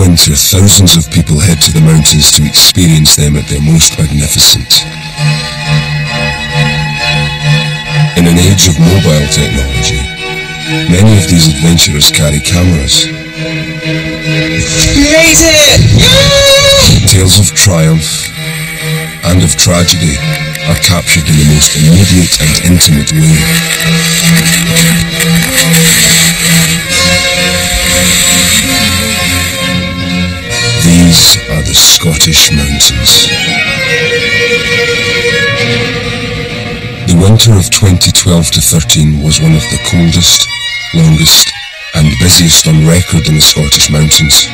winter, thousands of people head to the mountains to experience them at their most magnificent. In an age of mobile technology, many of these adventurers carry cameras. Made it! Yeah! Tales of triumph and of tragedy are captured in the most immediate and intimate way. These are the Scottish mountains. The winter of 2012-13 was one of the coldest, longest and busiest on record in the Scottish mountains.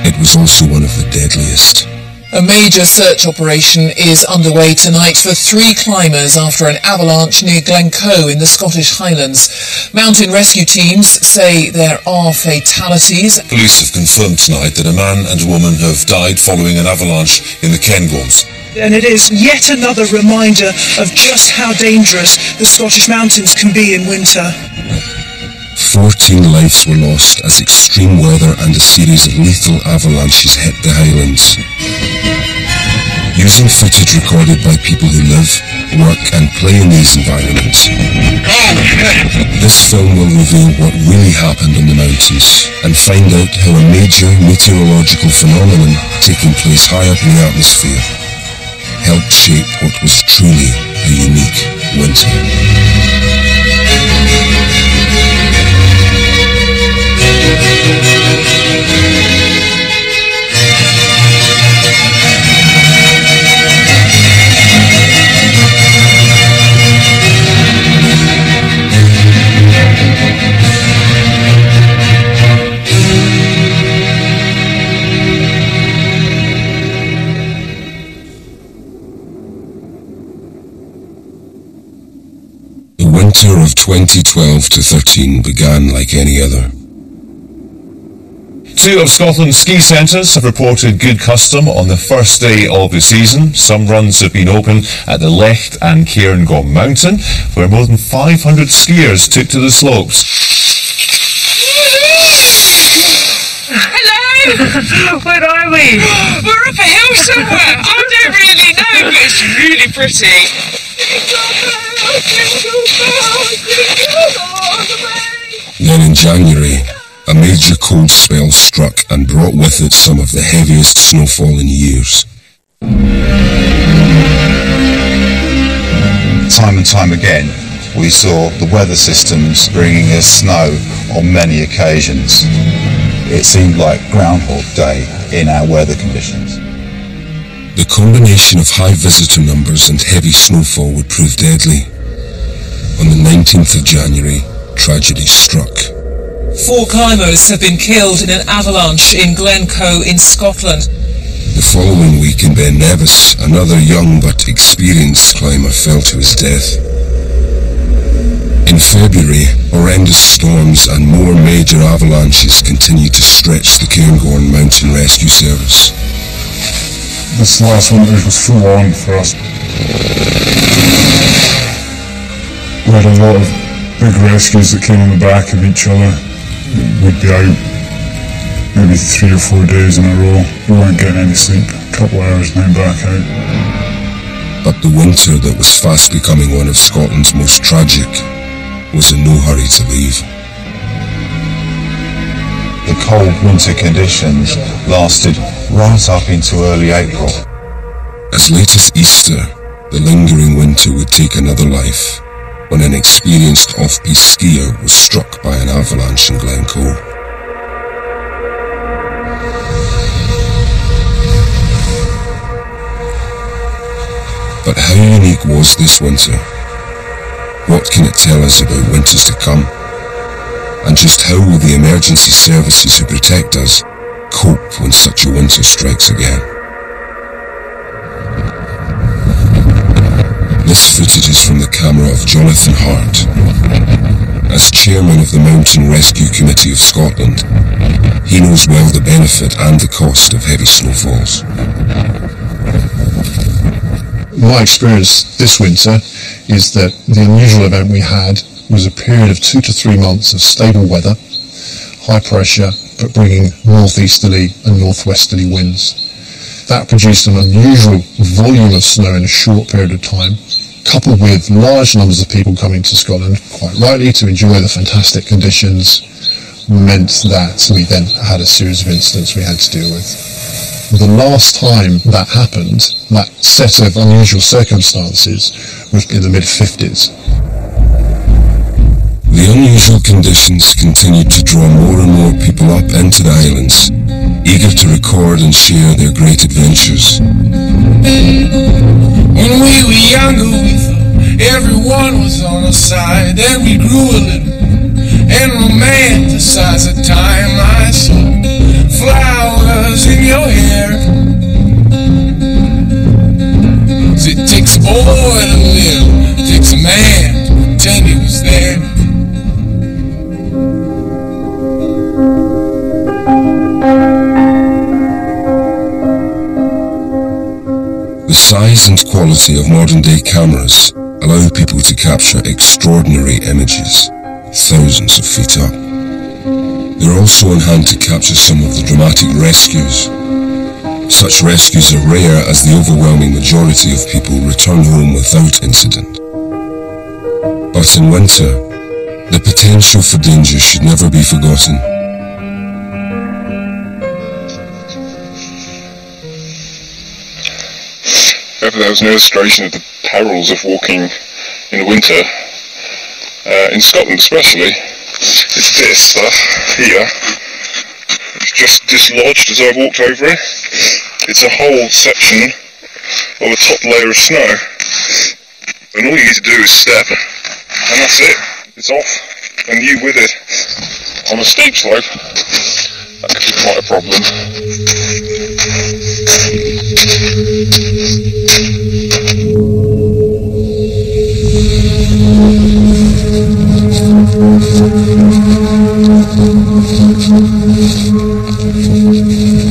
It was also one of the deadliest. A major search operation is underway tonight for 3 climbers after an avalanche near Glencoe in the Scottish Highlands. Mountain rescue teams say there are fatalities. Police have confirmed tonight that a man and a woman have died following an avalanche in the Cairngorms. And it is yet another reminder of just how dangerous the Scottish mountains can be in winter. 14 lives were lost as extreme weather and a series of lethal avalanches hit the Highlands. Using footage recorded by people who live, work and play in these environments, this film will reveal what really happened on the mountains and find out how a major meteorological phenomenon taking place high up in the atmosphere helped shape what was truly a unique winter. The winter of 2012-13 began like any other. 2 of Scotland's ski centres have reported good custom on the first day of the season. Some runs have been open at the Lecht and Cairngorm Mountain, where more than 500 skiers took to the slopes. Hello! Where are we? We're up a hill somewhere. I don't really know, but it's really pretty. Then in January, a major cold spell struck and brought with it some of the heaviest snowfall in years. Time and time again, we saw the weather systems bringing us snow on many occasions. It seemed like Groundhog Day in our weather conditions. The combination of high visitor numbers and heavy snowfall would prove deadly. On the 19th of January, tragedy struck. 4 climbers have been killed in an avalanche in Glencoe in Scotland. The following week in Ben Nevis, another young but experienced climber fell to his death. In February, horrendous storms and more major avalanches continued to stretch the Cairngorm Mountain Rescue Service. This last winter was full on for us. We had a lot of big rescues that came on the back of each other. We'd be out maybe 3 or 4 days in a row. We weren't getting any sleep, a couple of hours and then back out. But the winter that was fast becoming one of Scotland's most tragic was in no hurry to leave. The cold winter conditions lasted right up into early April. As late as Easter, the lingering winter would take another life when an experienced off-piste skier was struck by an avalanche in Glencoe. But how unique was this winter? What can it tell us about winters to come? And just how will the emergency services who protect us cope when such a winter strikes again? This footage is from the camera of Jonathan Hart. As chairman of the Mountain Rescue Committee of Scotland, he knows well the benefit and the cost of heavy snowfalls. My experience this winter is that the unusual event we had was a period of 2 to 3 months of stable weather, high pressure, but bringing northeasterly and northwesterly winds. That produced an unusual volume of snow in a short period of time, coupled with large numbers of people coming to Scotland, quite rightly, to enjoy the fantastic conditions, meant that we then had a series of incidents we had to deal with. The last time that happened, that set of unusual circumstances, was in the mid-50s. The unusual conditions continued to draw more and more people up into the Highlands, eager to record and share their great adventures. When we were younger, we thought everyone was on our side. Then we grew a little and romanticized the time. I saw flowers in your hair. It takes a boy to live, it takes a man to pretend he was there. The size and quality of modern-day cameras allow people to capture extraordinary images, thousands of feet up. They're also on hand to capture some of the dramatic rescues. Such rescues are rare as the overwhelming majority of people return home without incident. But in winter, the potential for danger should never be forgotten. If there was no illustration of the perils of walking in the winter, in Scotland especially, it's this stuff here. It's just dislodged as I walked over it. It's a whole section of a top layer of snow, and all you need to do is step, and that's it. It's off, and you with it. On a steep slope, that could be quite a problem.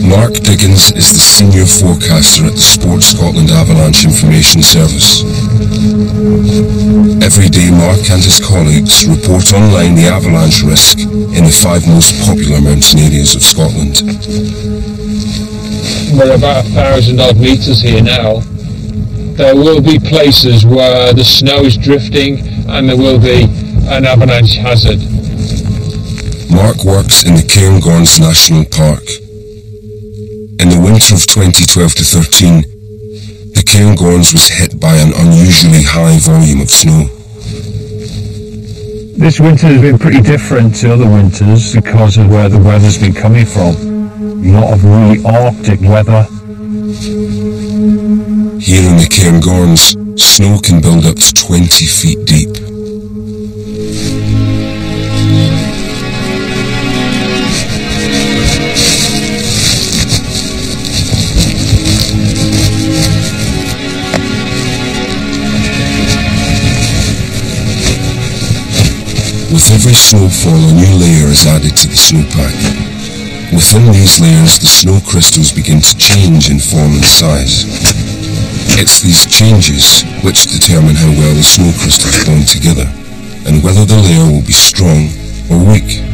Mark Diggins is the senior forecaster at the Sport Scotland Avalanche Information Service. Every day Mark and his colleagues report online the avalanche risk in the 5 most popular mountain areas of Scotland. We're about 1,000 odd metres here now. There will be places where the snow is drifting and there will be an avalanche hazard. Mark works in the Cairngorms National Park. In the winter of 2012-13, the Cairngorms was hit by an unusually high volume of snow. This winter has been pretty different to other winters because of where the weather's been coming from. A lot of really Arctic weather. Here in the Cairngorms, snow can build up to 20 feet deep. With every snowfall, a new layer is added to the snowpack. Within these layers, the snow crystals begin to change in form and size. It's these changes which determine how well the snow crystals bond together, and whether the layer will be strong or weak.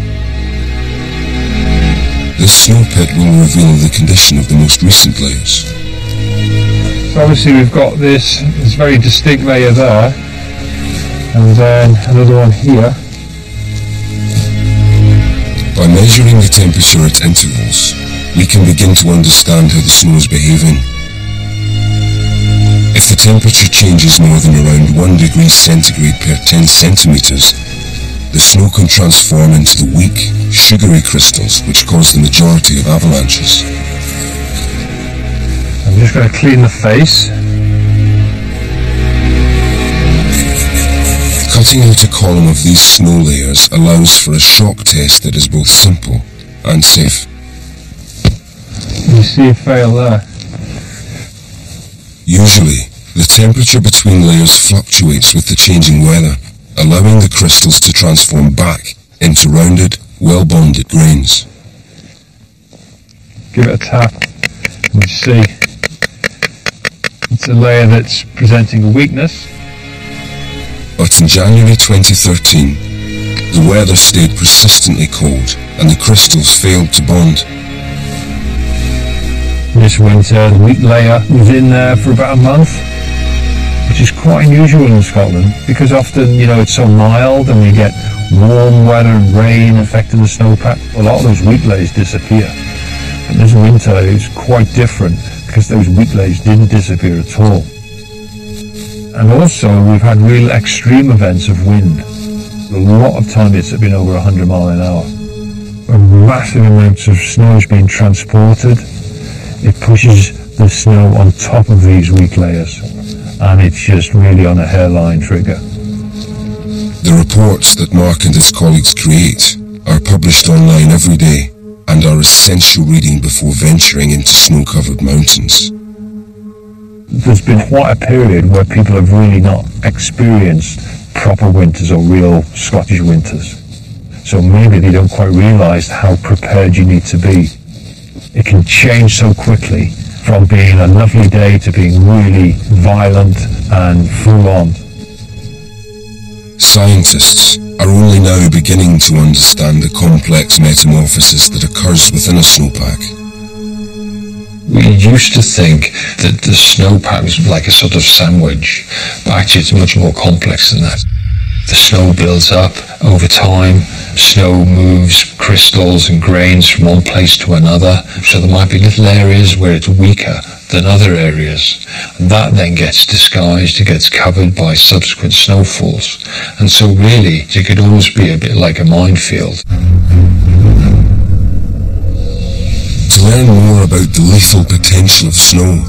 This snow pit will reveal the condition of the most recent layers. So obviously we've got this very distinct layer there, and then another one here. By measuring the temperature at intervals, we can begin to understand how the snow is behaving. If the temperature changes more than around 1 degree centigrade per 10 centimetres, the snow can transform into the weak, sugary crystals which cause the majority of avalanches. I'm just going to clean the face. Cutting out a column of these snow layers allows for a shock test that is both simple and safe. You see a fail there. Usually, the temperature between layers fluctuates with the changing weather, allowing the crystals to transform back into rounded, well-bonded grains. Give it a tap and you see it's a layer that's presenting a weakness. But in January 2013, The weather stayed persistently cold, and the crystals failed to bond. This winter, the wheat layer was in there for about a month, which is quite unusual in Scotland, because often, it's so mild and we get warm weather and rain affecting the snowpack. A lot of those wheat layers disappear. But this winter is quite different, because those wheat layers didn't disappear at all. And also, we've had real extreme events of wind. A lot of time it's been over 100 miles an hour. Massive amounts of snow is being transported. It pushes the snow on top of these wheat layers, and it's just really on a hairline trigger. The reports that Mark and his colleagues create are published online every day and are essential reading before venturing into snow-covered mountains. There's been quite a period where people have really not experienced proper winters or real Scottish winters. So maybe they don't quite realise how prepared you need to be. It can change so quickly, from being a lovely day to being really violent and full on. Scientists are only now beginning to understand the complex metamorphosis that occurs within a snowpack. We used to think that the snowpack was like a sort of sandwich, but actually it's much more complex than that. The snow builds up over time, snow moves crystals and grains from one place to another, so there might be little areas where it's weaker than other areas, and that then gets disguised, it gets covered by subsequent snowfalls, and so really it could always be a bit like a minefield. To learn more about the lethal potential of snow,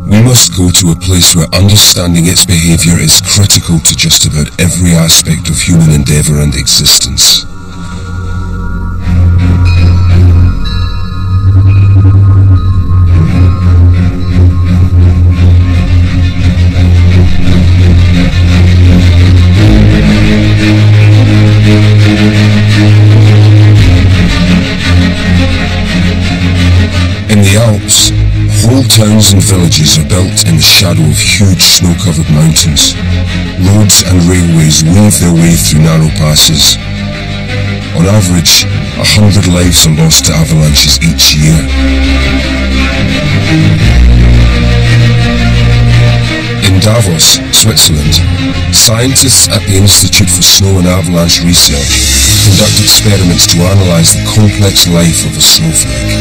we must go to a place where understanding its behaviour is critical to just about every aspect of human endeavour and existence. In the Alps, whole towns and villages are built in the shadow of huge snow-covered mountains. Roads and railways weave their way through narrow passes. On average, 100 lives are lost to avalanches each year. In Davos, Switzerland, scientists at the Institute for Snow and Avalanche Research conduct experiments to analyse the complex life of a snowflake.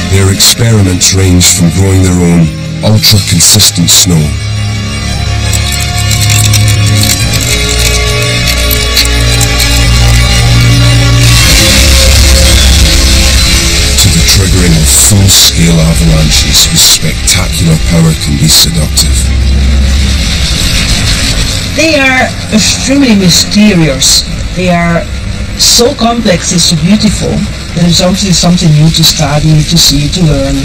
Their experiments range from growing their own ultra-consistent snow to the triggering of full-scale avalanches whose spectacular power can be seductive. They are extremely mysterious. They are so complex and so beautiful. There's obviously something new to study, to see, to learn.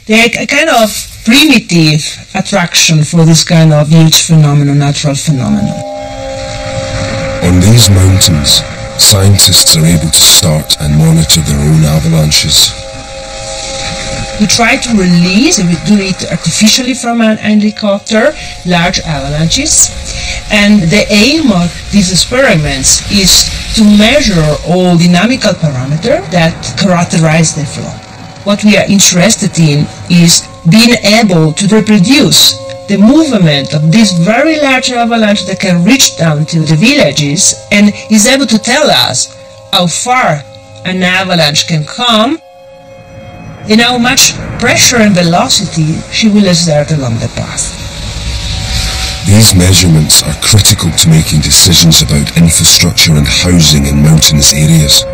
They're a kind of primitive attraction for this kind of huge phenomenon, natural phenomenon. On these mountains, scientists are able to start and monitor their own avalanches. We try to release, and we do it artificially from an helicopter, large avalanches. And the aim of these experiments is to measure all dynamical parameters that characterize the flow. What we are interested in is being able to reproduce the movement of this very large avalanche that can reach down to the villages and is able to tell us how far an avalanche can come and how much pressure and velocity she will exert along the path. These measurements are critical to making decisions about infrastructure and housing in mountainous areas.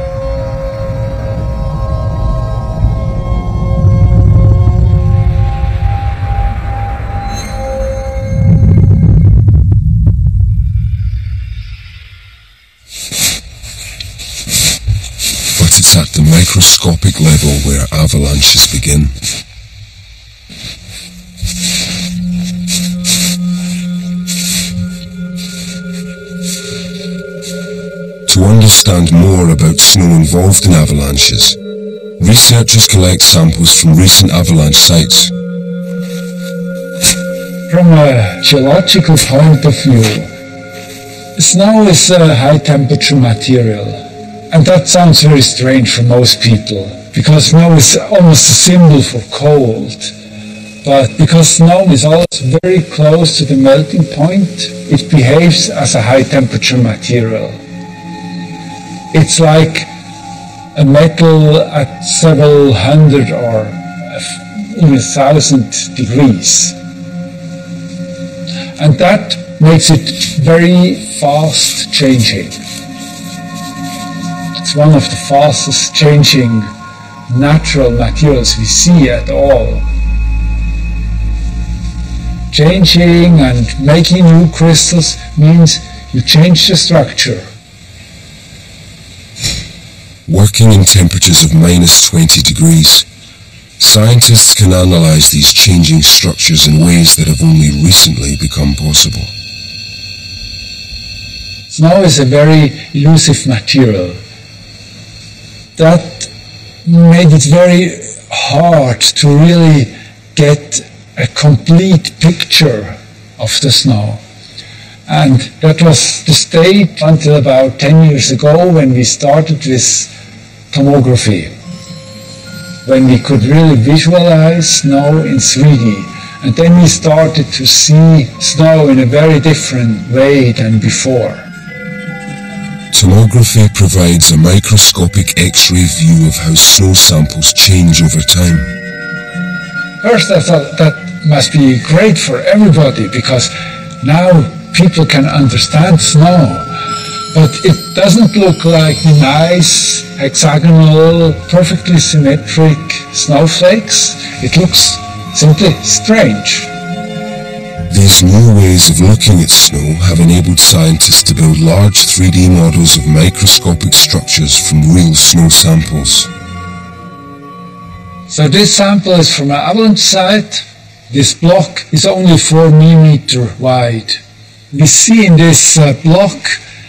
But it's at the microscopic level where avalanches begin. To understand more about snow involved in avalanches, researchers collect samples from recent avalanche sites. From a geological point of view, snow is a high-temperature material. And that sounds very strange for most people, because snow is almost a symbol for cold. But because snow is always very close to the melting point, it behaves as a high-temperature material. It's like a metal at several hundred or even 1,000 degrees. And that makes it very fast changing. It's one of the fastest changing natural materials we see at all. Changing and making new crystals means you change the structure. Working in temperatures of -20 degrees, scientists can analyze these changing structures in ways that have only recently become possible. Snow is a very elusive material. That made it very hard to really get a complete picture of the snow. And that was the state until about 10 years ago when we started with tomography, when we could really visualize snow in 3D. And then we started to see snow in a very different way than before. Tomography provides a microscopic X-ray view of how snow samples change over time. First, I thought that must be great for everybody, because now people can understand snow. But it doesn't look like nice, hexagonal, perfectly symmetric snowflakes. It looks simply strange. These new ways of looking at snow have enabled scientists to build large 3D models of microscopic structures from real snow samples. So this sample is from an avalanche site. This block is only 4 millimeters wide. We see in this block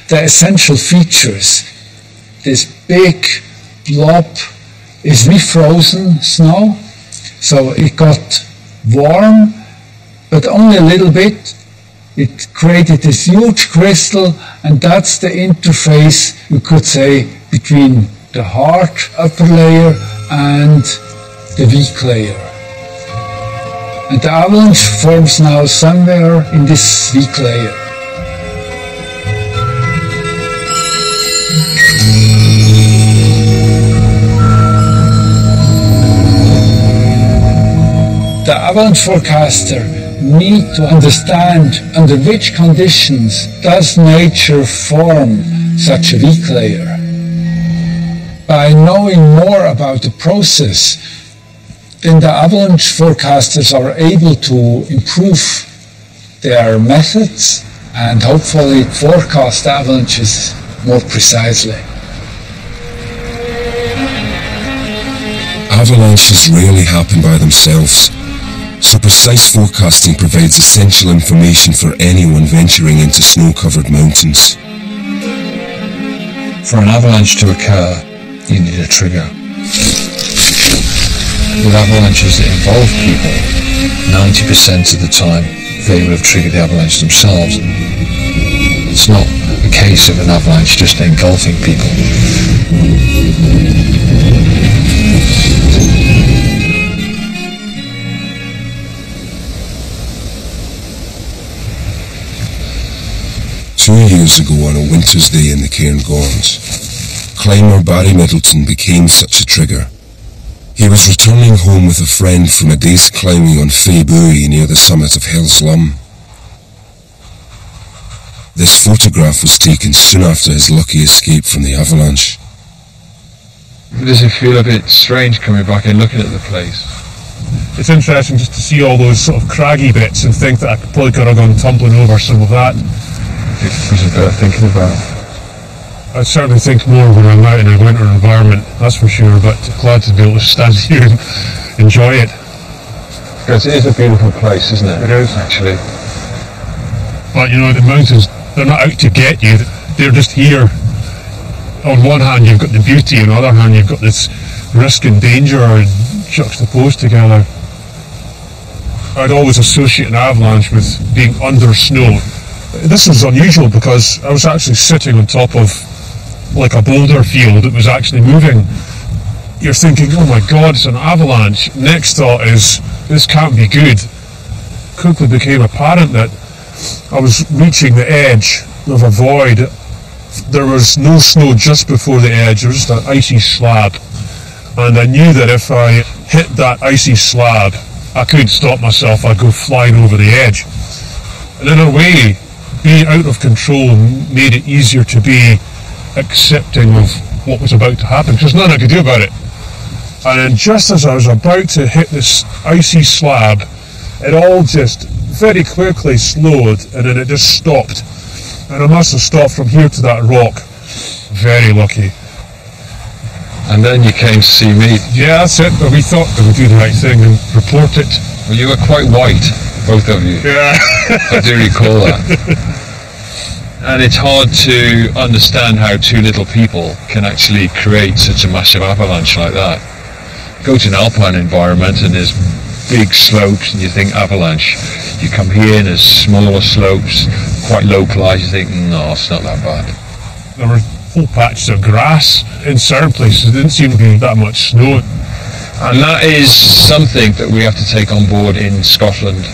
the essential features. This big blob is refrozen snow, so it got warm, but only a little bit. It created this huge crystal, and that's the interface, you could say, between the hard upper layer and the weak layer. And the avalanche forms now somewhere in this weak layer. The avalanche forecaster need to understand under which conditions does nature form such a weak layer. By knowing more about the process, then the avalanche forecasters are able to improve their methods and hopefully forecast avalanches more precisely. Avalanches rarely happen by themselves, so precise forecasting provides essential information for anyone venturing into snow-covered mountains. For an avalanche to occur, you need a trigger. With avalanches that involve people, 90% of the time they will have triggered the avalanche themselves. It's not a case of an avalanche just engulfing people. Two years ago on a winter's day in the Cairngorms, climber Barry Middleton became such a trigger. He was returning home with a friend from a day's climbing on Fay Buoy near the summit of Hell's Lum. This photograph was taken soon after his lucky escape from the avalanche. Does it feel a bit strange coming back and looking at the place? It's interesting just to see all those sort of craggy bits and think that I probably could have gone tumbling over some of that. It was a bit of thinking about. I certainly think more when I'm out in a winter environment, that's for sure, but glad to be able to stand here and enjoy it. Because it is a beautiful place, isn't it? It is, actually. But you know, the mountains, they're not out to get you, they're just here. On one hand you've got the beauty, on the other hand you've got this risk and danger juxtaposed together. I'd always associate an avalanche with being under snow. This was unusual because I was actually sitting on top of like a boulder field that was actually moving. You're thinking, oh my God, it's an avalanche. Next thought is, this can't be good. Quickly became apparent that I was reaching the edge of a void. There was no snow just before the edge, there was just an icy slab. And I knew that if I hit that icy slab, I couldn't stop myself, I'd go flying over the edge. And in a way, being out of control made it easier to be accepting of what was about to happen, because there's nothing I could do about it. And then just as I was about to hit this icy slab, it all just very quickly slowed, and then it just stopped. And I must have stopped from here to that rock. Very lucky. And then you came to see me. Yeah, that's it. But we thought that we'd do the right thing and report it. Well, you were quite white, both of you. Yeah. I do recall that. And it's hard to understand how two little people can actually create such a massive avalanche like that. Go to an alpine environment and there's big slopes and you think avalanche. You come here and there's smaller slopes, quite localized, you think, no, it's not that bad. There were whole patches of grass in certain places. There didn't seem to be that much snow. And that is something that we have to take on board in Scotland.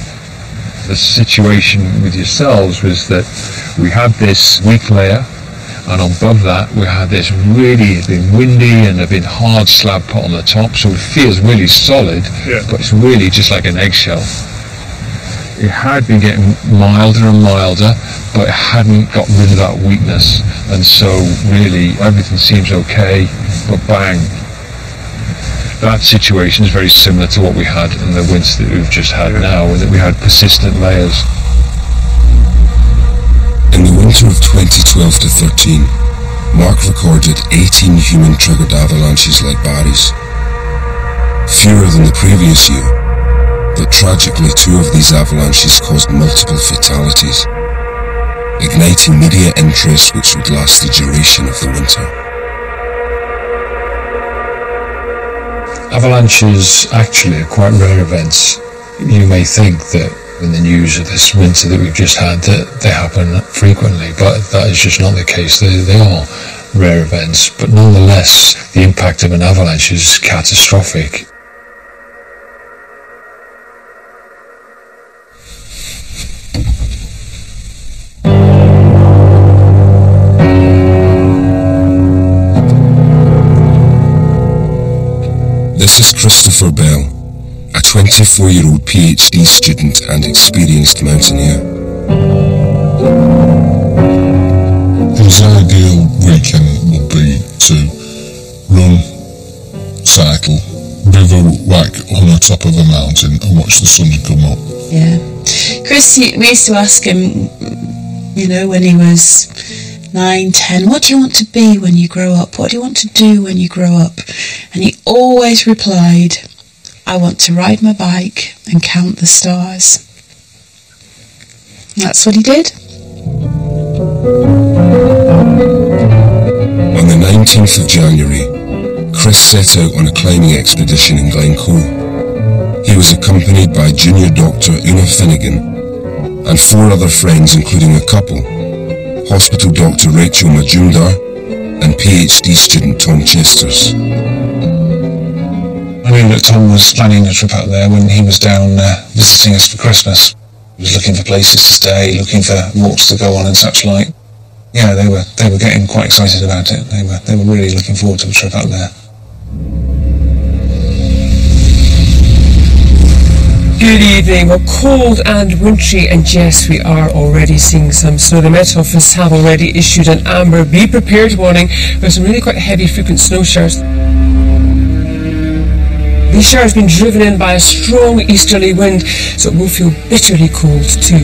The situation with yourselves was that we had this weak layer, and above that we had this really, it's been windy and a bit hard slab put on the top, so it feels really solid, but it's really just like an eggshell. It had been getting milder and milder, but it hadn't got rid of that weakness, and so really everything seems okay, but bang. That situation is very similar to what we had in the winter that we've just had now, and that we had persistent layers. In the winter of 2012 to 13, Mark recorded 18 human-triggered avalanches like Barry's. Fewer than the previous year, but tragically 2 of these avalanches caused multiple fatalities, igniting media interest which would last the duration of the winter. Avalanches actually are quite rare events. You may think that in the news of this winter that we've just had that they happen frequently, but that is just not the case. They are rare events, but nonetheless the impact of an avalanche is catastrophic. This is Christopher Bell, a 24-year-old PhD student and experienced mountaineer. His ideal weekend would be to run, cycle, bivouac on the top of a mountain and watch the sun come up. Yeah. Chris, we used to ask him, you know, when he was 9, 10, what do you want to be when you grow up? What do you want to do when you grow up? And he always replied, I want to ride my bike and count the stars. And that's what he did. On the 19th of January, Chris set out on a climbing expedition in Glencoe. He was accompanied by junior doctor Una Finnegan and 4 other friends, including a couple, hospital doctor Rachel Majumdar and PhD student Tom Chesters. I knew that Tom was planning a trip out there when he was down visiting us for Christmas. He was looking for places to stay, looking for walks to go on and such like. Yeah, they were getting quite excited about it. They were really looking forward to the trip out there. Good evening. Well, cold and wintry, and yes, we are already seeing some snow. The Met Office have already issued an amber be prepared warning with some really quite heavy frequent snow showers. These showers have been driven in by a strong easterly wind, so it will feel bitterly cold too.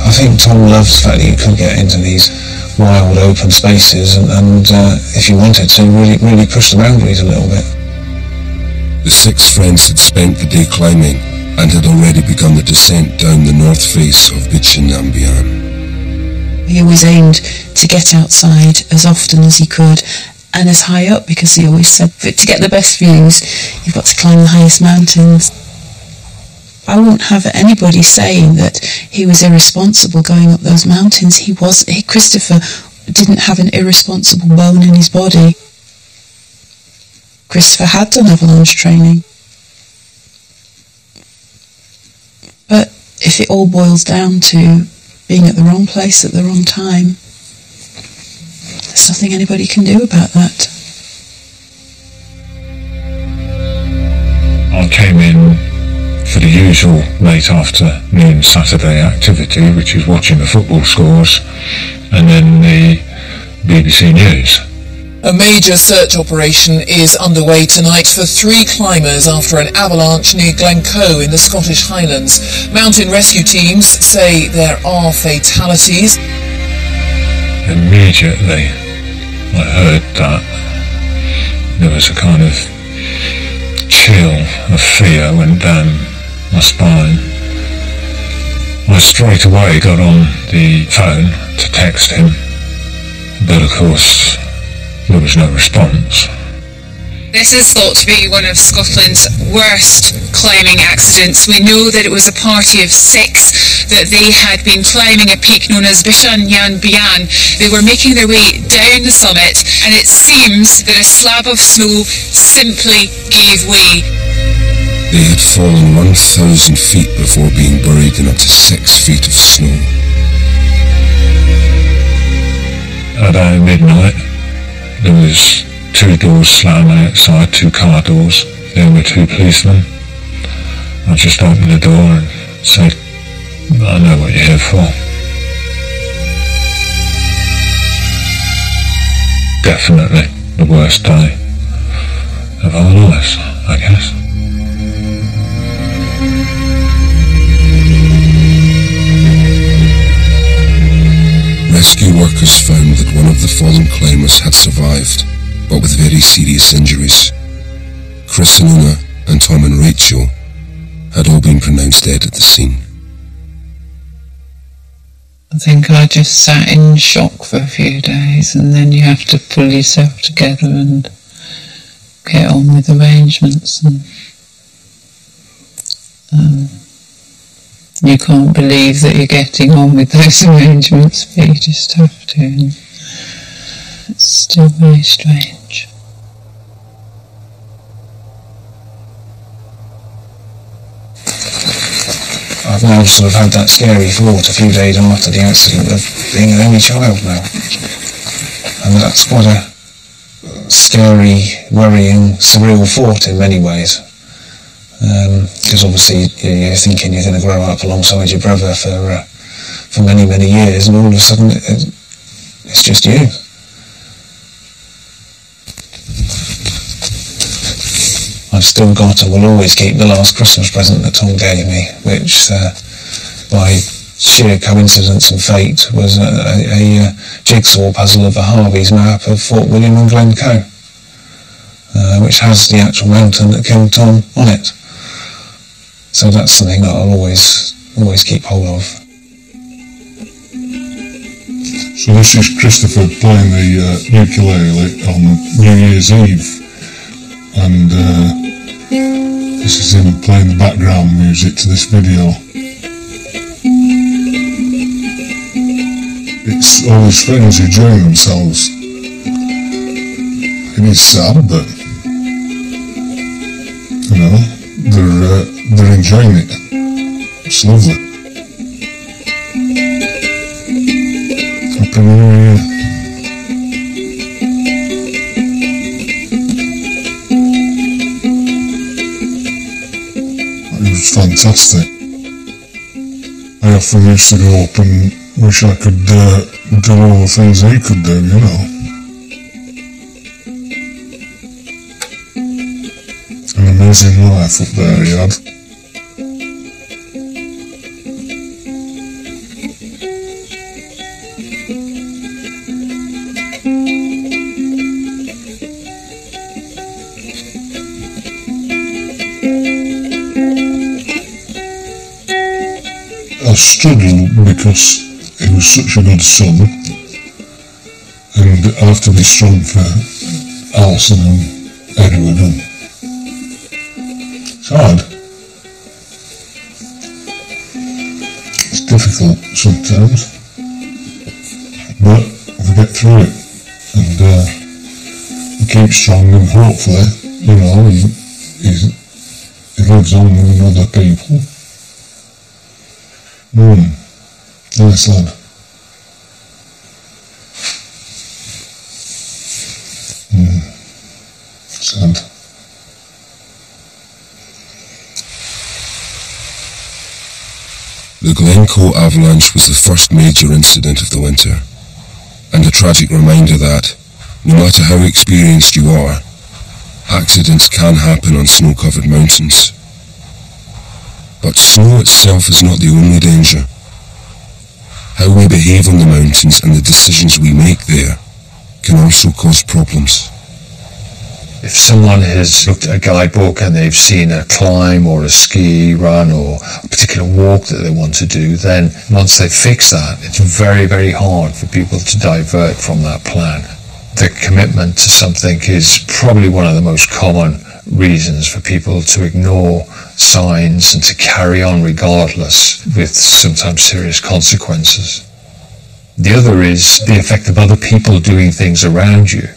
I think Tom loves the fact that you could get into these wild open spaces and if you wanted to, really push the boundaries a little bit. The 6 friends had spent the day climbing and had already begun the descent down the north face of Bichin Nambian. He always aimed to get outside as often as he could and as high up, because he always said that to get the best views, you've got to climb the highest mountains. I won't have anybody saying that he was irresponsible going up those mountains. Christopher didn't have an irresponsible bone in his body. Christopher had done avalanche training. But if it all boils down to being at the wrong place at the wrong time, there's nothing anybody can do about that. I came in for the usual late afternoon Saturday activity, which is watching the football scores and then the BBC News. A major search operation is underway tonight for 3 climbers after an avalanche near Glencoe in the Scottish Highlands. Mountain rescue teams say there are fatalities. Immediately I heard that, there was a kind of chill of fear went down my spine. I straight away got on the phone to text him, but of course there was no response. This is thought to be one of Scotland's worst climbing accidents. We know that it was a party of 6, that they had been climbing a peak known as Bishan Yan Bian. They were making their way down the summit, and it seems that a slab of snow simply gave way. They had fallen 1,000 feet before being buried in up to 6 feet of snow. About midnight, there was 2 doors slamming outside, 2 car doors. There were 2 policemen. I just opened the door and said, I know what you're here for. Definitely the worst day of our lives, I guess. Rescue workers found that one of the fallen climbers had survived, but with very serious injuries. Chris and Una and Tom and Rachel had all been pronounced dead at the scene. I think I just sat in shock for a few days, and then you have to pull yourself together and get on with arrangements. And you can't believe that you're getting on with those arrangements, but you just have to. And it's still very strange. I've now sort of had that scary thought a few days after the accident of being an only child now. And that's quite a scary, worrying, surreal thought in many ways. Because obviously you're thinking you're going to grow up alongside your brother for many, many years, and all of a sudden it's just you. I've still got and will always keep the last Christmas present that Tom gave me, which by sheer coincidence and fate was a jigsaw puzzle of the Harveys map of Fort William and Glencoe, which has the actual mountain that killed Tom on it. So that's something that I'll always keep hold of. So this is Christopher playing the ukulele on New Year's Eve, and this is him playing the background music to this video. It's all his friends enjoying themselves. It is sad, but you know, they're enjoying it. It's lovely. Happy New Year. It was fantastic. I often used to go up and wish I could do all the things he could do, you know. An amazing life up there he had. I struggled because he was such a good son, and I have to be strong for Alison and Edward, and it's hard. It's difficult sometimes, but we get through it, and we keep strong, and hopefully, you know, he lives on with other people. Nice lad. Sad. The Glencoe Avalanche was the first major incident of the winter, and a tragic reminder that, no matter how experienced you are, accidents can happen on snow-covered mountains. But snow itself is not the only danger. How we behave on the mountains and the decisions we make there can also cause problems. If someone has looked at a guidebook and they've seen a climb or a ski run or a particular walk that they want to do, then once they fix that, it's very, very hard for people to divert from that plan. The commitment to something is probably one of the most common reasons for people to ignore signs and to carry on regardless, with sometimes serious consequences. The other is the effect of other people doing things around you.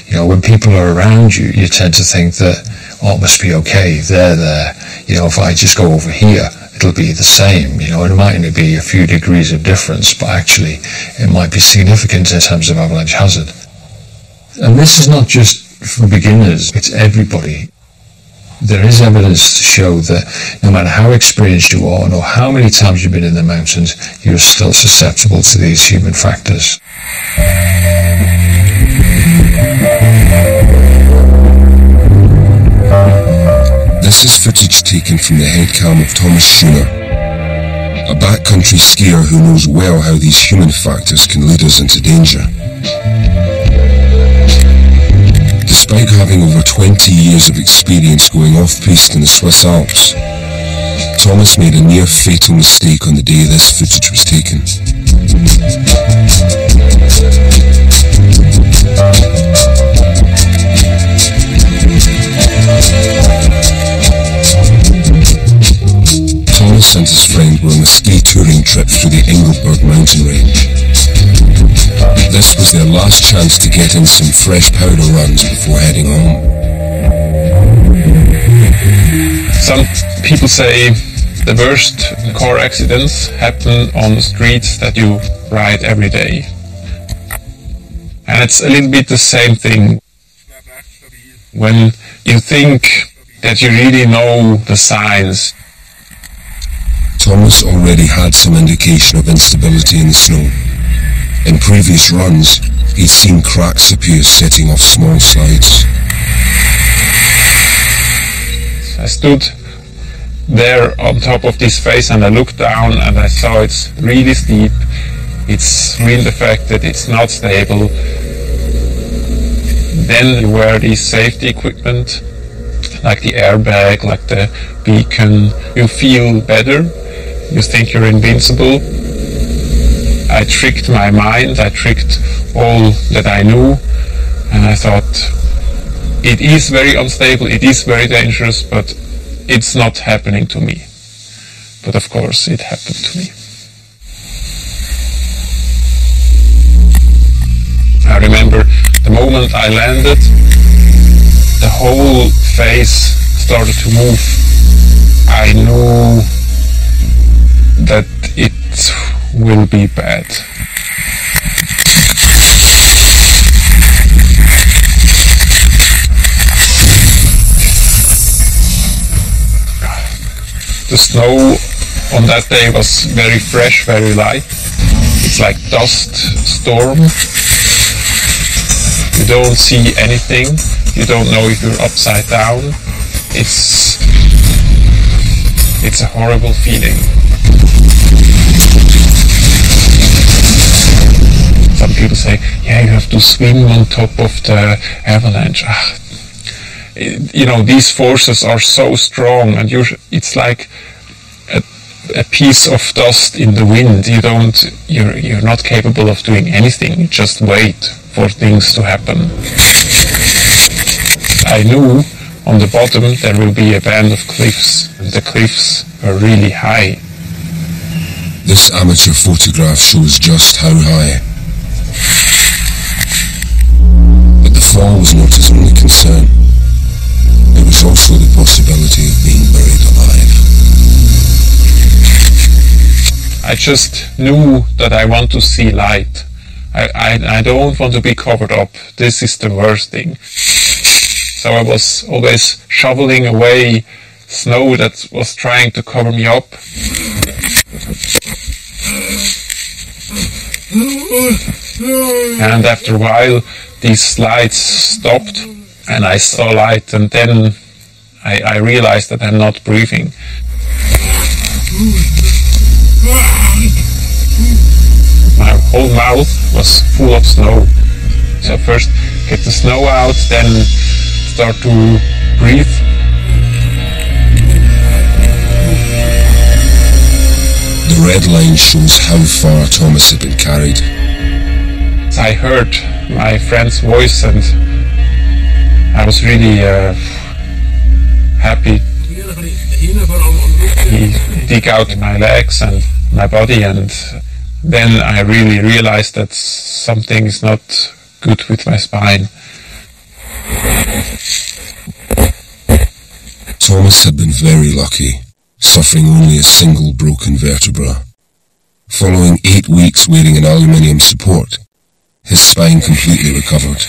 You know, when people are around you, you tend to think that, oh, it must be okay, they're there. You know, if I just go over here, it'll be the same. You know, and it might only be a few degrees of difference, but actually it might be significant in terms of avalanche hazard. And this is not just for beginners, it's everybody. There is evidence to show that no matter how experienced you are, or how many times you've been in the mountains, you're still susceptible to these human factors. This is footage taken from the head cam of Thomas Schooner, a backcountry skier who knows well how these human factors can lead us into danger. Despite having over 20 years of experience going off-piste in the Swiss Alps, Thomas made a near-fatal mistake on the day this footage was taken. Thomas and his friend were on a ski touring trip through the Engelberg mountain range. This was their last chance to get in some fresh powder runs before heading home. Some people say the worst car accidents happen on streets that you ride every day. And it's a little bit the same thing. When you think that you really know the signs. Thomas already had some indication of instability in the snow. In previous runs, he'd seen cracks appear setting off small slides. I stood there on top of this face and I looked down and I saw it's really steep. It's really the fact that it's not stable. Then you wear this safety equipment, like the airbag, like the beacon. You feel better. You think you're invincible. I tricked my mind, I tricked all that I knew, and I thought, it is very unstable, it is very dangerous, but it's not happening to me. But of course it happened to me. I remember the moment I landed, the whole face started to move. I knew that it will be bad. The snow on that day was very fresh, very light. It's like dust storm. You don't see anything. You don't know if you're upside down. It's a horrible feeling. Some people say, yeah, you have to swim on top of the avalanche. You know, these forces are so strong, and it's like a piece of dust in the wind. You're not capable of doing anything. You just wait for things to happen. I knew on the bottom there will be a band of cliffs, and the cliffs are really high. This amateur photograph shows just how high. But the fall was not his only concern. There was also the possibility of being buried alive. I just knew that I want to see light. I don't want to be covered up. This is the worst thing. So I was always shoveling away snow that was trying to cover me up. And after a while, these lights stopped and I saw light, and then I realized that I'm not breathing. My whole mouth was full of snow. So first get the snow out, then start to breathe. The red line shows how far Thomas had been carried. I heard my friend's voice and I was really happy. He dig out my legs and my body, and then I really realized that something is not good with my spine. Thomas had been very lucky, suffering only a single broken vertebra. Following 8 weeks wearing an aluminium support, his spine completely recovered.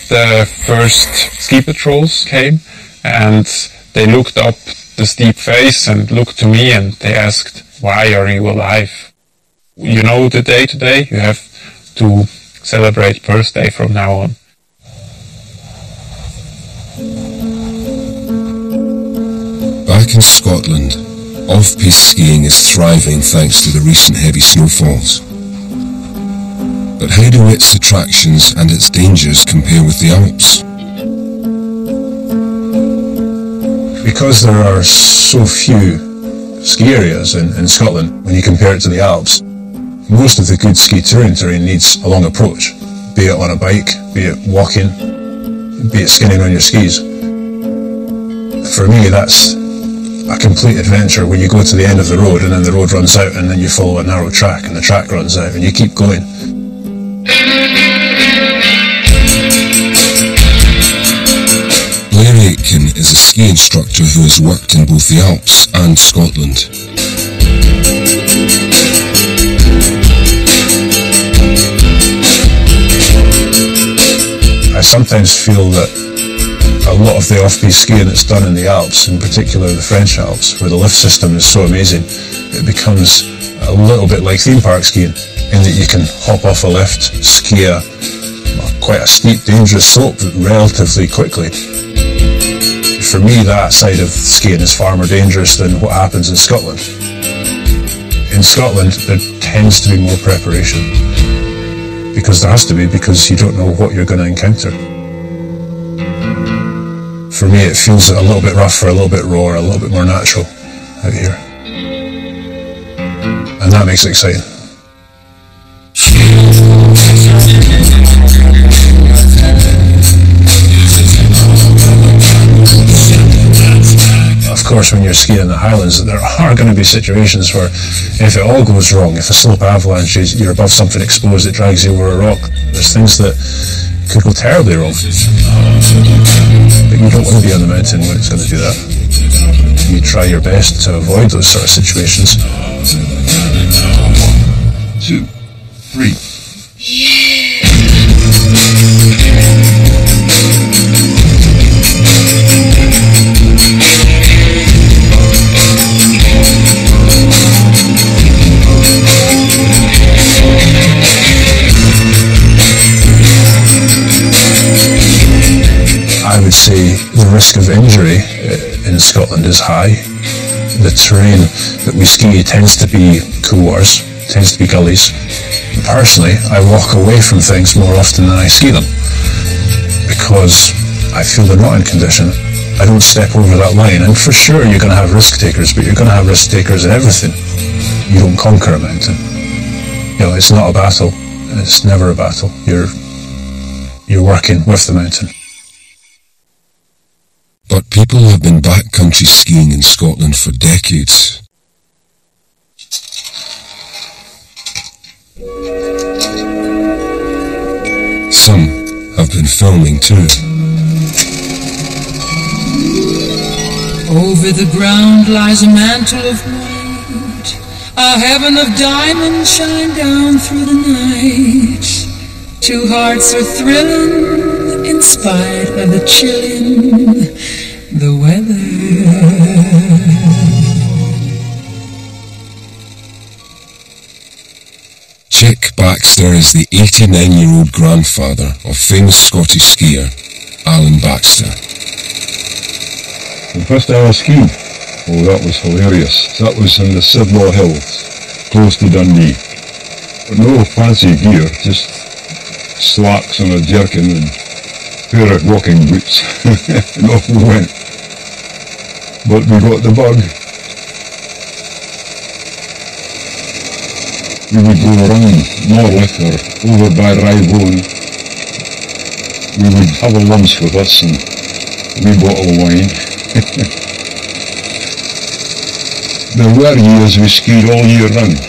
The first ski patrols came and they looked up the steep face and looked to me and they asked, "Why are you alive? You know the day today, you have to celebrate birthday from now on." Back in Scotland, off-piste skiing is thriving thanks to the recent heavy snowfalls. But how do its attractions and its dangers compare with the Alps? Because there are so few ski areas in Scotland, when you compare it to the Alps, most of the good ski touring terrain needs a long approach, be it on a bike, be it walking, be it skinning on your skis. For me, that's a complete adventure where you go to the end of the road and then the road runs out and then you follow a narrow track and the track runs out and you keep going. Blair Aitken is a ski instructor who has worked in both the Alps and Scotland. I sometimes feel that a lot of the off-piste skiing that's done in the Alps, in particular the French Alps, where the lift system is so amazing, it becomes a little bit like theme park skiing, in that you can hop off a lift, ski quite a steep, dangerous slope relatively quickly. For me, that side of skiing is far more dangerous than what happens in Scotland. In Scotland, there tends to be more preparation, because there has to be, because you don't know what you're going to encounter. For me, it feels a little bit rougher, a little bit raw, a little bit more natural out here. And that makes it exciting. Of course, when you're skiing in the Highlands, there are going to be situations where if it all goes wrong, if a slope avalanche, you're above something exposed, it drags you over a rock. There's things that could go terribly wrong. But you don't want to be on the mountain when it's going to do that. You try your best to avoid those sort of situations. 1, 2, 3. I would say the risk of injury in Scotland is high. The terrain that we ski tends to be couloirs, tends to be gullies. Personally, I walk away from things more often than I ski them because I feel they're not in condition. I don't step over that line, and for sure you're going to have risk takers, but you're going to have risk takers in everything. You don't conquer a mountain. You know, it's not a battle. It's never a battle. You're you're working with the mountain. But people have been backcountry skiing in Scotland for decades. Some have been filming too. Over the ground lies a mantle of white, a heaven of diamonds shine down through the night. Two hearts are thrilling in spite of the chilling, the weather. Chick Baxter is the 89-year-old grandfather of famous Scottish skier Alan Baxter. The first ever skiing, oh that was hilarious. That was in the Sidlaw Hills, close to Dundee. But no fancy gear, just slacks and a jerkin and pair of walking boots, and off we went. But we got the bug. We would go around Norlick or over by Rybone. We would have a lunch with us and a wee bottle of wine. There were years we skied all year round.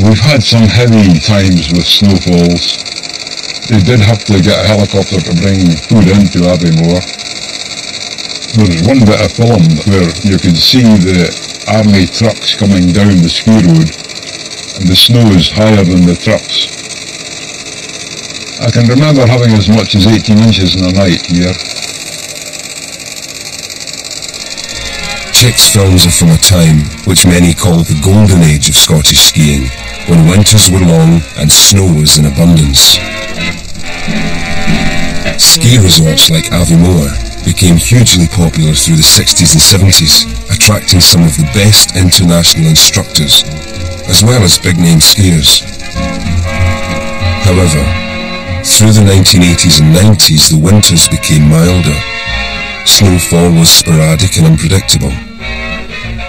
We've had some heavy times with snowfalls. They did have to get a helicopter to bring food into Abbeymoor. There's one bit of film where you could see the army trucks coming down the ski road and the snow is higher than the trucks. I can remember having as much as 18 inches in a night here. Chick's films are from a time which many call the golden age of Scottish skiing, when winters were long and snow was in abundance. Ski resorts like Aviemore became hugely popular through the 60s and 70s, attracting some of the best international instructors, as well as big-name skiers. However, through the 1980s and 90s the winters became milder. Snowfall was sporadic and unpredictable.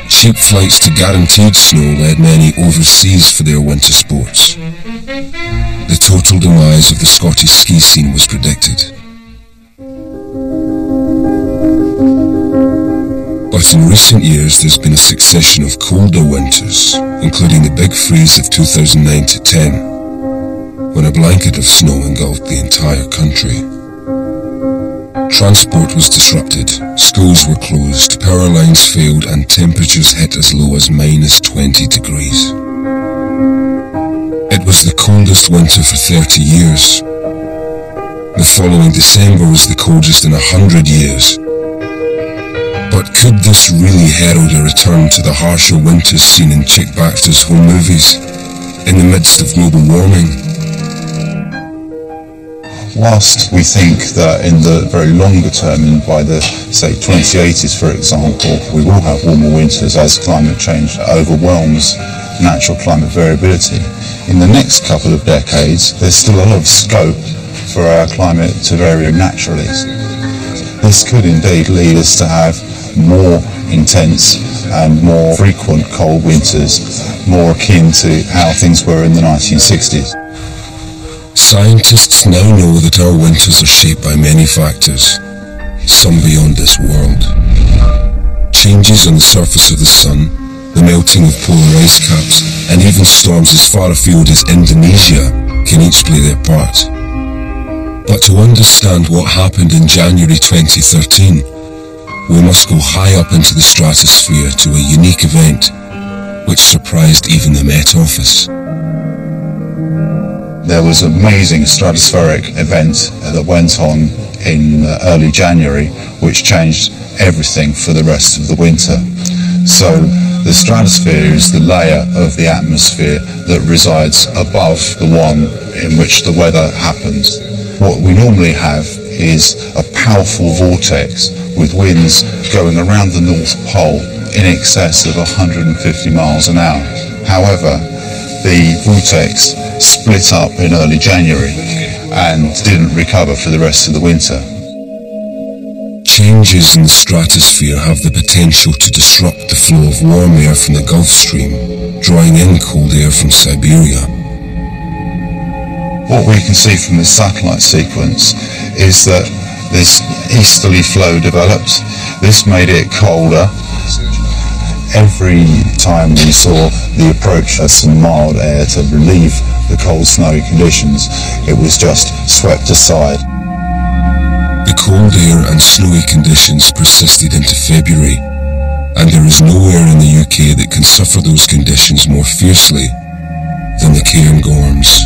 Cheap flights to guaranteed snow led many overseas for their winter sports. The total demise of the Scottish ski scene was predicted. But in recent years there's been a succession of colder winters, including the big freeze of 2009 to 10, when a blanket of snow engulfed the entire country. Transport was disrupted, schools were closed, power lines failed and temperatures hit as low as -20 degrees. It was the coldest winter for 30 years. The following December was the coldest in 100 years. But could this really herald a return to the harsher winters seen in Chick Baxter's home movies, in the midst of global warming? Whilst we think that in the very longer term, and by the, say, 2080s, for example, we will have warmer winters as climate change overwhelms natural climate variability, in the next couple of decades, there's still a lot of scope for our climate to vary naturally. This could indeed lead us to have more intense and more frequent cold winters, more akin to how things were in the 1960s. Scientists now know that our winters are shaped by many factors, some beyond this world. Changes on the surface of the sun, the melting of polar ice caps, and even storms as far afield as Indonesia can each play their part. But to understand what happened in January 2013, we must go high up into the stratosphere to a unique event which surprised even the Met Office. There was an amazing stratospheric event that went on in early January which changed everything for the rest of the winter. So the stratosphere is the layer of the atmosphere that resides above the one in which the weather happens. What we normally have is a powerful vortex with winds going around the North Pole in excess of 150 miles an hour. However, the vortex split up in early January and didn't recover for the rest of the winter. Changes in the stratosphere have the potential to disrupt the flow of warm air from the Gulf Stream, drawing in cold air from Siberia. What we can see from the satellite sequence is that this easterly flow developed. This made it colder. Every time we saw the approach of some mild air to relieve the cold, snowy conditions, it was just swept aside. The cold air and snowy conditions persisted into February, and there is nowhere in the UK that can suffer those conditions more fiercely than the Cairngorms.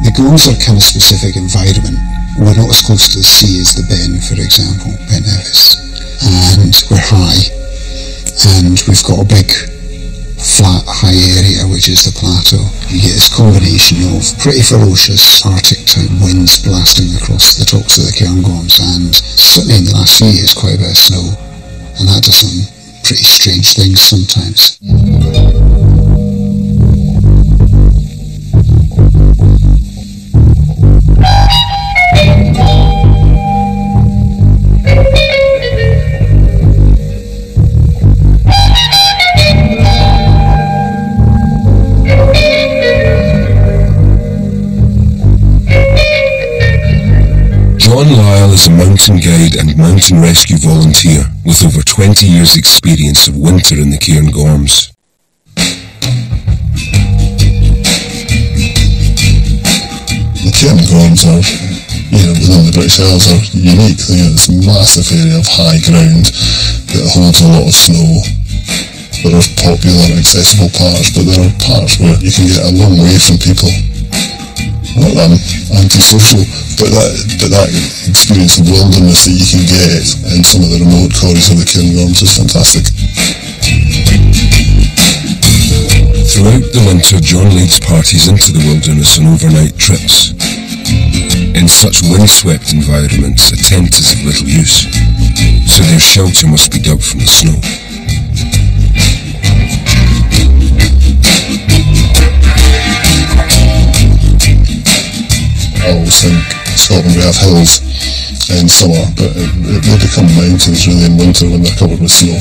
The Gorms are kind of specific environment. We're not as close to the sea as the Ben, for example, Ben Nevis, and we're high, and we've got a big flat high area which is the plateau. You get this combination of pretty ferocious Arctic type winds blasting across the tops of the Cairngorms, and certainly in the last few years quite a bit of snow, and that does some pretty strange things sometimes. John Lyle is a mountain guide and mountain rescue volunteer with over 20 years' experience of winter in the Cairngorms. The Cairngorms are, within the British Isles are unique. They have this massive area of high ground that holds a lot of snow. There are popular and accessible parts, but there are parts where you can get a long way from people. Not that I'm antisocial, but that experience of wilderness that you can get in some of the remote corners of the Cairngorms is fantastic. Throughout the winter, John leads parties into the wilderness on overnight trips. In such windswept environments, a tent is of little use, so their shelter must be dug from the snow. I always think Scotland we have hills in summer, but they become mountains really in winter when they're covered with snow.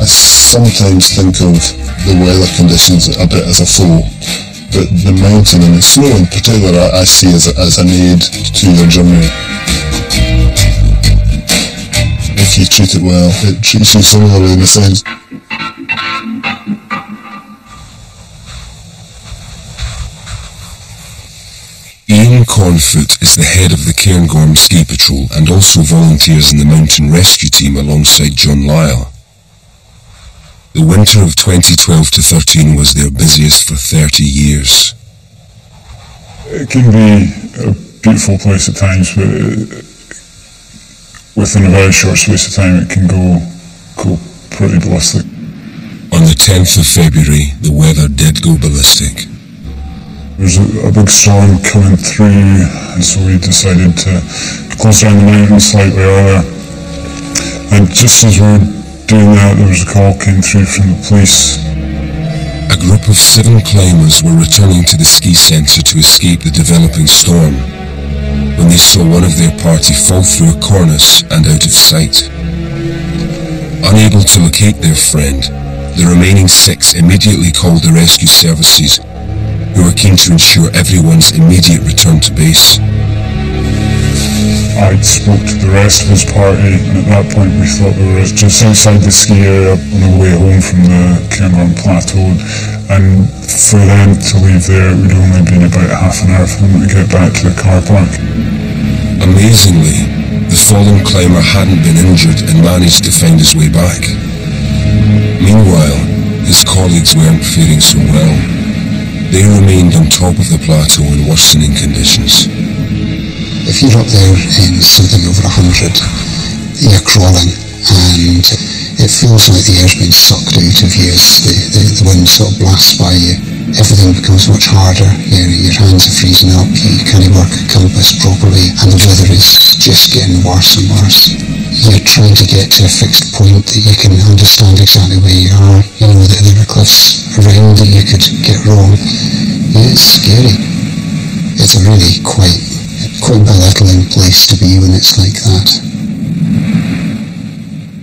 I sometimes think of the weather conditions a bit as a foe, but the mountain and the snow in particular I see as an aid to your journey. If you treat it well, it treats you similarly in a sense. Ian Cornfoot is the head of the Cairngorm Ski Patrol and also volunteers in the mountain rescue team alongside John Lyle. The winter of 2012 to 13 was their busiest for 30 years. It can be a beautiful place at times, but within a very short space of time it can go pretty ballistic. On the 10th of February, the weather did go ballistic. There's a big storm coming through, and so we decided to close down the mountain slightly earlier. And just as we were doing that, there was a call came through from the police. A group of 7 climbers were returning to the ski centre to escape the developing storm when they saw one of their party fall through a cornice and out of sight. Unable to locate their friend, the remaining 6 immediately called the rescue services, who were keen to ensure everyone's immediate return to base. I spoke to the rest of his party, and at that point we thought we were just outside the ski area on the way home from the Cairngorm Plateau, and for them to leave there it would only been about half an hour for them to get back to the car park. Amazingly, the fallen climber hadn't been injured and managed to find his way back. Meanwhile, his colleagues weren't faring so well. They remained on top of the plateau in worsening conditions. If you're up there in something over 100, you're crawling, and it feels like the air's been sucked out of you as the wind sort of blasts by you. Everything becomes much harder, your hands are freezing up, you can't work a compass properly, and the weather is just getting worse and worse. You're trying to get to a fixed point that you can understand exactly where you are. You know that there are cliffs around that you could get wrong. It's scary. It's a really quite belittling place to be when it's like that.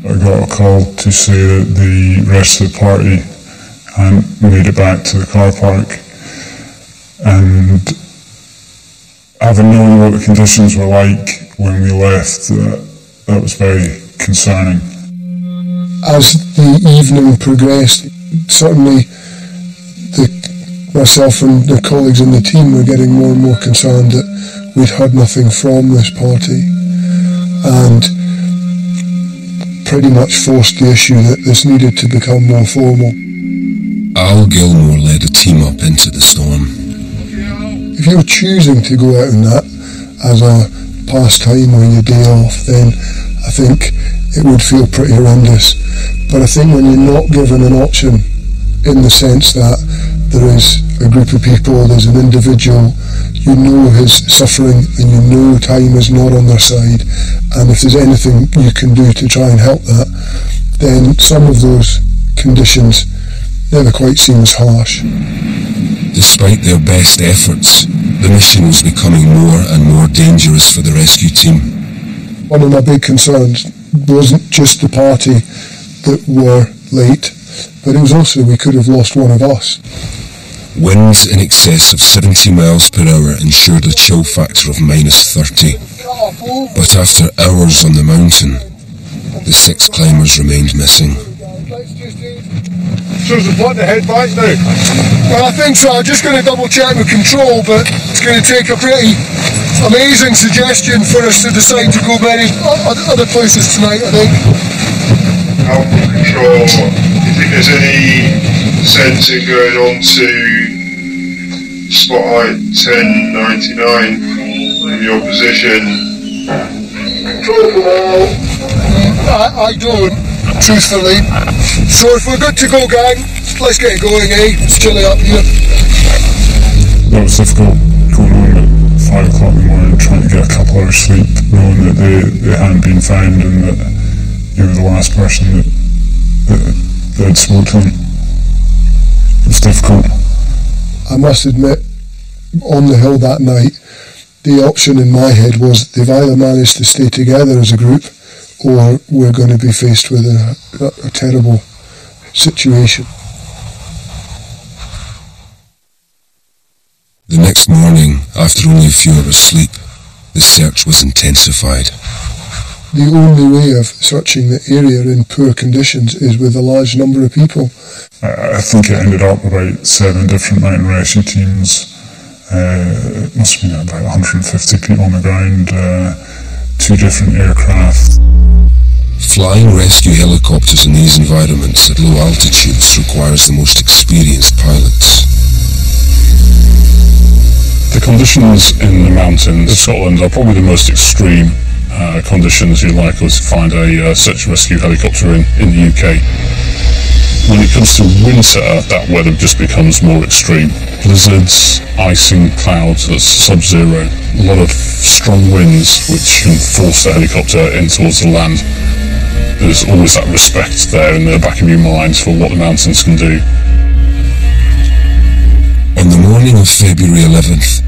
I got a call to say that the rest of the party hadn't made it back to the car park, And having known what the conditions were like when we left, that was very concerning. As the evening progressed, certainly myself and the colleagues in the team were getting more and more concerned that we'd heard nothing from this party, and pretty much forced the issue that this needed to become more formal. Al Gilmore led a team up into the storm. If you're choosing to go out in that as a pastime or your day off, then I think it would feel pretty horrendous. But I think when you're not given an option, in the sense that there is a group of people, there's an individual, you know his suffering and you know time is not on their side, and if there's anything you can do to try and help that, then some of those conditions never quite seem as harsh. Despite their best efforts, the mission was becoming more and more dangerous for the rescue team. One of my big concerns wasn't just the party that were late, but it was also we could have lost one of us. Winds in excess of 70 miles per hour ensured a chill factor of -30. But after hours on the mountain, the 6 climbers remained missing. So what the head back now? Well, I think so. I'm just going to double check with control, but it's going to take a pretty amazing suggestion for us to decide to go many other places tonight, I think. Alpha Control, do you think there's any sense in going on to spotlight 1099 in your position? Control from all. I don't, truthfully. So if we're good to go, gang, let's get it going, eh? It's chilly up here. That was difficult going on at 5 o'clock in the morning, trying to get a couple hours sleep, knowing that they hadn't been found and that you were the last person that had spoke to them. It was difficult. I must admit, on the hill that night, the option in my head was they've either managed to stay together as a group or we're going to be faced with a terrible situation. The next morning, after only a few hours sleep, the search was intensified. The only way of searching the area in poor conditions is with a large number of people. I think it ended up about 7 different mountain rescue teams. It must have been about 150 people on the ground, 2 different aircraft. Flying rescue helicopters in these environments at low altitudes requires the most experienced pilots. The conditions in the mountains of Scotland are probably the most extreme conditions you're likely to find a search and rescue helicopter in the UK. When it comes to winter, that weather just becomes more extreme. Blizzards, icing clouds, that's sub-zero. A lot of strong winds which can force the helicopter in towards the land. There's always that respect there in the back of your mind for what the mountains can do. On the morning of February 11th,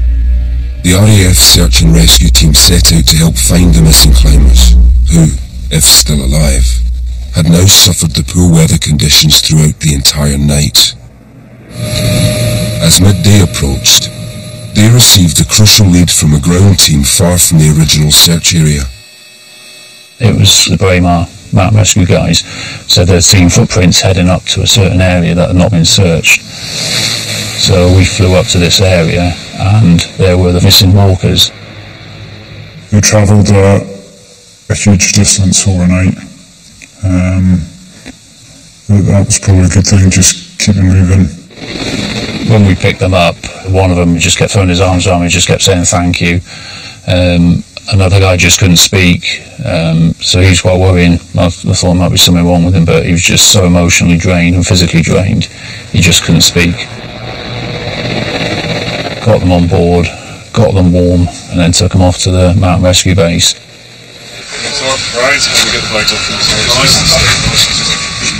the RAF search and rescue team set out to help find the missing climbers, who, if still alive, had now suffered the poor weather conditions throughout the entire night. As midday approached, they received a crucial lead from a ground team far from the original search area. It was the Braemar mountain rescue guys, so they'd seen footprints heading up to a certain area that had not been searched. So we flew up to this area and there were the missing walkers. We travelled a huge distance overnight. That was probably a good thing, just keep it moving. When we picked them up, one of them just kept throwing his arms around me, just kept saying thank you. Another guy just couldn't speak, so he was quite worrying. I thought there might be something wrong with him, but he was just so emotionally drained and physically drained, he just couldn't speak. Got them on board, got them warm, and then took them off to the mountain rescue base.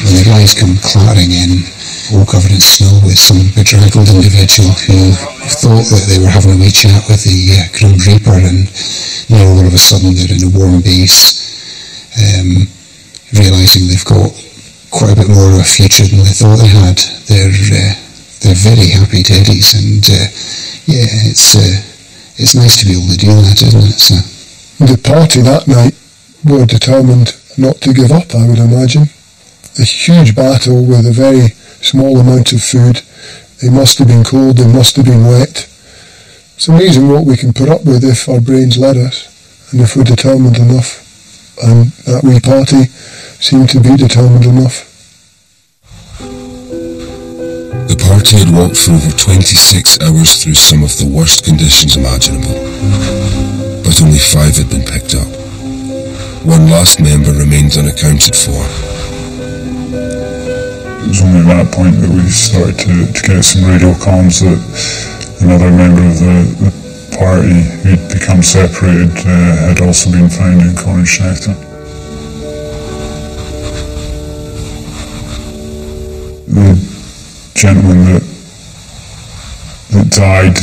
When the guys come clattering in, all covered in snow, with some bedraggled individual who thought that they were having a wee chat with the Grim Reaper, and now all of a sudden they're in a warm base, realising they've got quite a bit more of a future than they thought they had. They're very happy teddies, and yeah, it's nice to be able to do that, isn't it? So the party that night were determined not to give up, I would imagine. A huge battle with a very small amount of food. They must have been cold, they must have been wet. It's amazing what we can put up with if our brains let us, and if we're determined enough. And that wee party seemed to be determined enough. The party had walked for over 26 hours through some of the worst conditions imaginable, but only 5 had been picked up. One last member remained unaccounted for. It was only at that point that we started to get some radio comms that another member of the party who'd become separated had also been found in Conishatta. The gentleman that died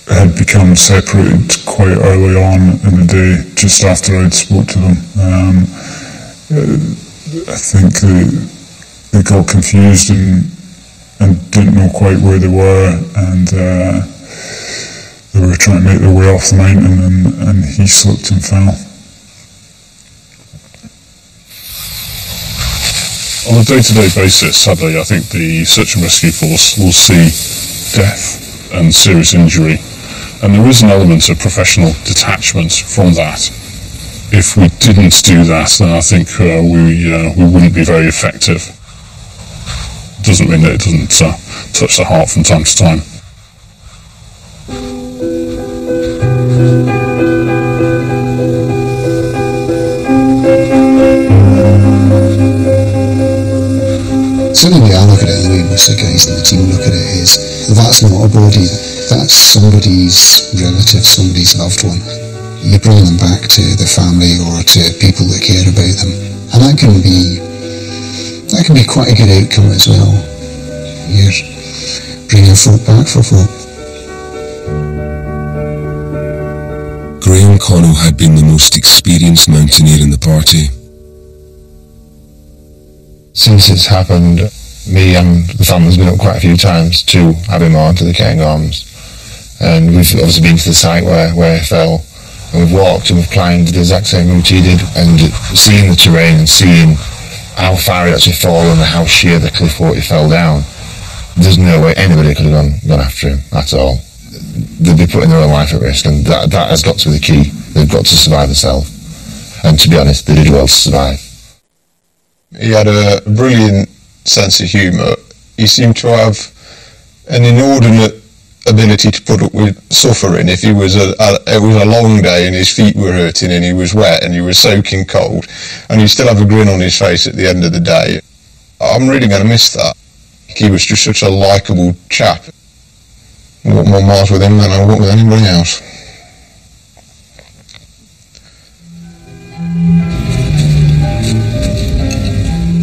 had become separated quite early on in the day, just after I'd spoke to them. I think they got confused and didn't know quite where they were, and they were trying to make their way off the mountain, and he slipped and fell. On a day-to-day basis, sadly, I think the search and rescue force will see death and serious injury, and there is an element of professional detachment from that. If we didn't do that, then I think we wouldn't be very effective. Doesn't mean that it doesn't touch the heart from time to time. Certainly the way I look at it, and the way most of the guys in the team look at it, is that's not a body, that's somebody's relative, somebody's loved one. You bring them back to the family or to people that care about them, and that can be quite a good outcome as well. You're bringing folk back for folk. Graham Connell had been the most experienced mountaineer in the party. Since it's happened, me and the family's been up quite a few times to Abermawr, to the Cairngorms, and we've obviously been to the site where he fell, and we've walked and we've climbed the exact same route he did, and seeing the terrain and seeing how far it actually fallen and how sheer the cliff walk he fell down, there's no way anybody could have gone after him at all. They'd be putting their own life at risk, and that has got to be the key. They've got to survive themselves, and to be honest, they did well to survive. He had a brilliant sense of humour. He seemed to have an inordinate ability to put up with suffering. If it was a long day and his feet were hurting and he was wet and he was soaking cold, and he'd still have a grin on his face at the end of the day. I'm really going to miss that. He was just such a likeable chap. I walked more miles with him than I walked with anybody else.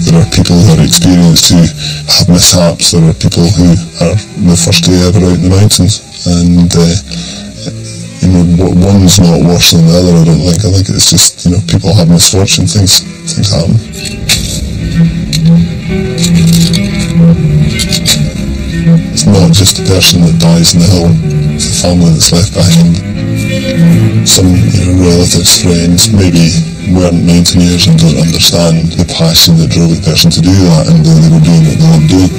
There are people who are experienced who have mishaps. There are people who are the first day ever out in the mountains, and one's not worse than the other. I don't think. I think it's just people have misfortune. Things happen. It's not just the person that dies in the hill; it's the family that's left behind. Some relatives, friends, maybe weren't mountaineers and don't understand the passion that drove the person to do that, and they were doing what they loved doing.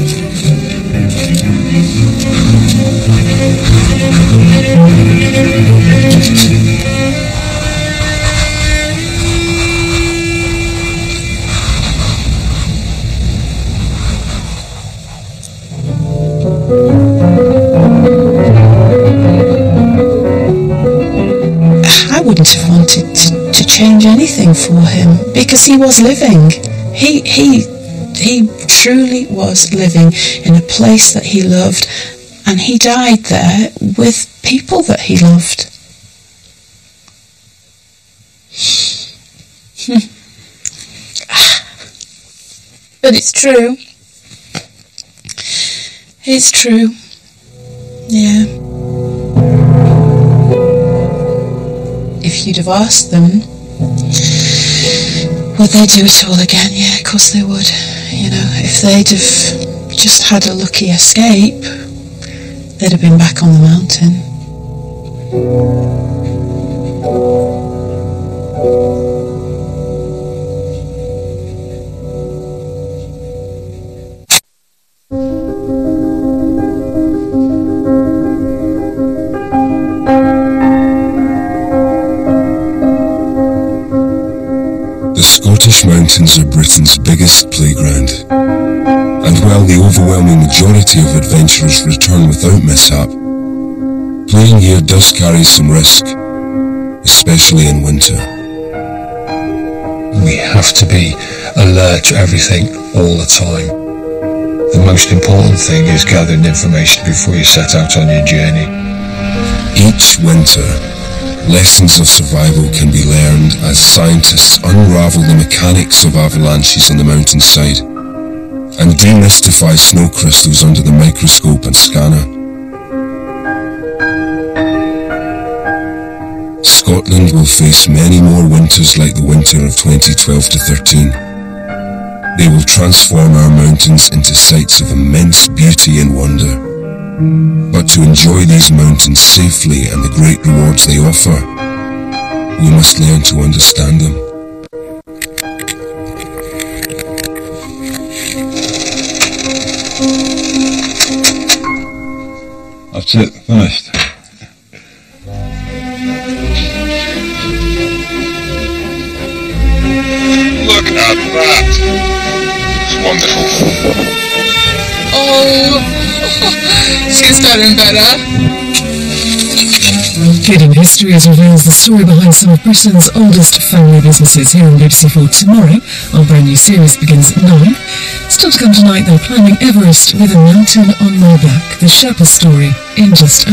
I wouldn't have wanted to change anything for him, because he was living. He truly was living in a place that he loved, and he died there with people that he loved. But it's true. It's true. Yeah. If you'd have asked them, would they do it all again? Yeah, of course they would. If they'd have just had a lucky escape, they'd have been back on the mountain. The Scottish mountains are Britain's biggest playground, and while the overwhelming majority of adventurers return without mishap, playing here does carry some risk, especially in winter. We have to be alert to everything all the time. The most important thing is gathering information before you set out on your journey. Each winter, lessons of survival can be learned as scientists unravel the mechanics of avalanches on the mountainside and demystify snow crystals under the microscope and scanner. Scotland will face many more winters like the winter of 2012 to 13. They will transform our mountains into sites of immense beauty and wonder. But to enjoy these mountains safely and the great rewards they offer, we must learn to understand them. That's it, finished. Look at that! It's wonderful. Oh, she's gotten better. Hidden Histories reveals the story behind some of Britain's oldest family businesses here on BBC4 tomorrow. Our brand new series begins at 9. Still to come tonight, they're climbing Everest with a mountain on my back. The Sherpa story in just a